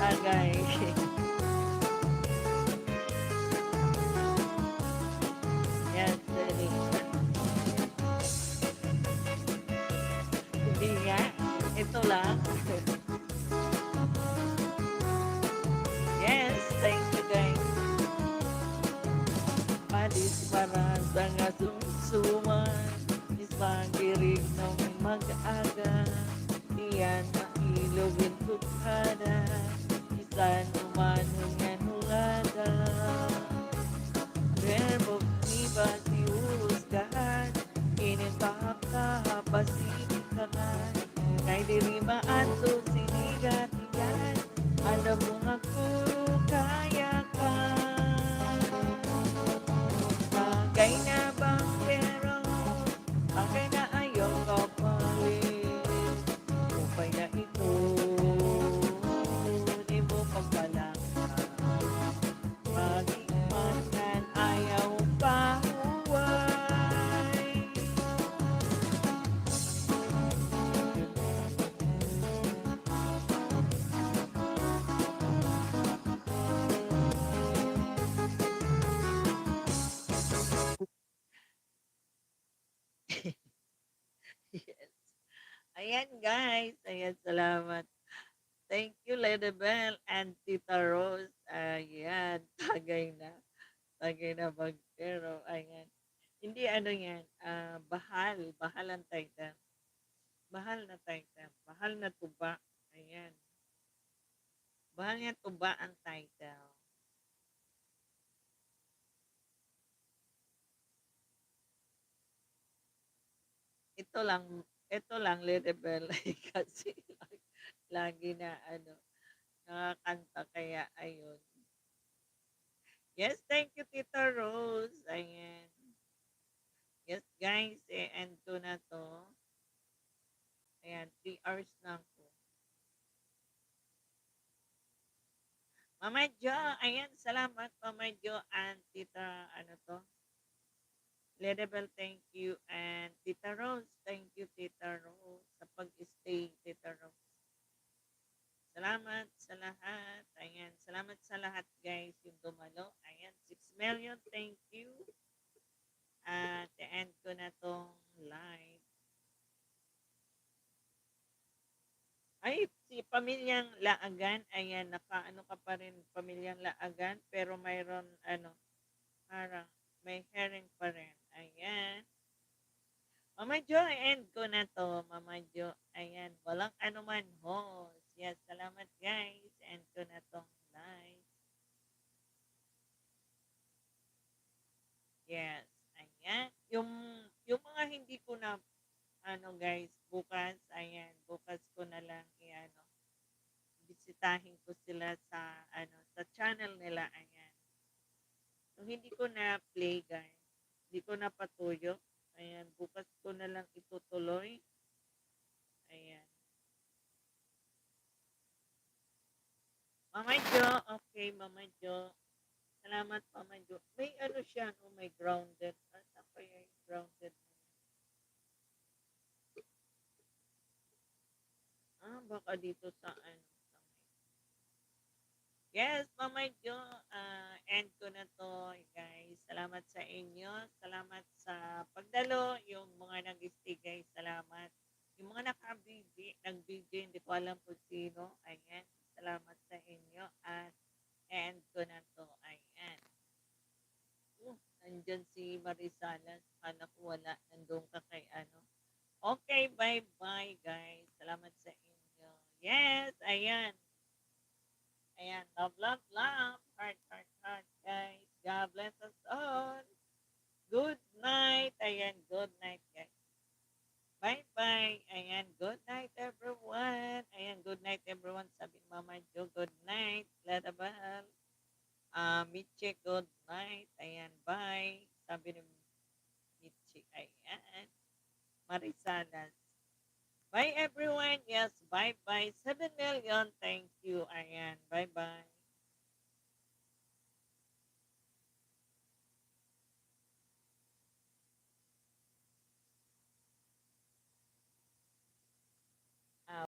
tagay. Yes, dali. Hindi nga. Ito lang. Yes, thank you guys. Palis para sa ngasumsuman, isang dirig ng mag-aga, iyan mailogin tukada, isan umanungan hulada. Verbo ni ba siuskahan, inintahap ka pasikahan, kay diri maato sinigat iyan, alam mo nga puro kaya ka. Bagay na bang pero, bagay na ayaw kapalit, upay na ito, di mo pagbalangka. Maging ayaw pa huway. Yes. Ayan guys, ayan salamat. Thank you Lady Bell and Tita Rose. Ayan, tagay na bagtero. Ayan. Hindi ano yan, bahal ang title. Bahal na title, bahal na tuba. Ayan, bahal na tuba ang title. Ito lang, ito lang, Lady Bell, kasi lagi na ano, nakakanta kaya ayun. Yes, thank you Tita Rose. Ayan. Yes guys, end ko na to. Ayan, 3 hours na ako. Mama Jo, ayan, salamat Mama Jo and Tita, ano to? Ledebel, thank you. And Tita Rose, thank you Tita Rose sa pag-stay Tita Rose. Salamat sa lahat. Ayan, salamat sa lahat guys yung dumalo. Ayan, 6 million, thank you. At end ko na tong live. Ay, si Pamilyang Laagan, ayan, nakaano ka pa rin, Pamilyang Laagan, pero mayroon, ano, parang, may herring pa rin. Ayan. Mama Jo, end ko na to, Mama Jo. Ayan, walang anuman host. Yes, salamat guys. End ko na tong live. Yes, ayan. Yung mga hindi ko na, ano guys, bukas, ayan, bukas ko na lang, i-ano, bisitahin ko sila sa ano sa channel nila, ayan. Yung hindi ko na play guys, hindi ko na patuyo, ayan, bukas ko na lang itutuloy, ayan. Mama Jo, okay Mama Jo, salamat Mama Jo. May ano siya, no, may grounded, ano kaya yung grounded, baka dito sa ano, yes, Mama Jo, end ko na to, guys. Salamat sa inyo. Salamat sa pagdalo. Yung mga nag-stay, guys, salamat. Yung mga nag-video, hindi ko alam kung sino. Ayan, salamat sa inyo. At end ko na to. Ayan. Nandyan si Marisalas. Kala ko wala. Nandun ka kay ano. Okay, bye-bye, guys. Salamat sa inyo. Yes, ayan. Ayan, love, love, love. Heart, heart, heart, guys. God bless us all. Good night. Ayan, good night, guys. Bye-bye. Ayan, good night, everyone. Ayan, good night, everyone. Sabi ni Mama Jo, good night. Ladabal. Michi, good night. Ayan, bye. Sabi ni Michi, ayan. Marisalas. Bye, everyone. Yes, bye-bye. 7 million.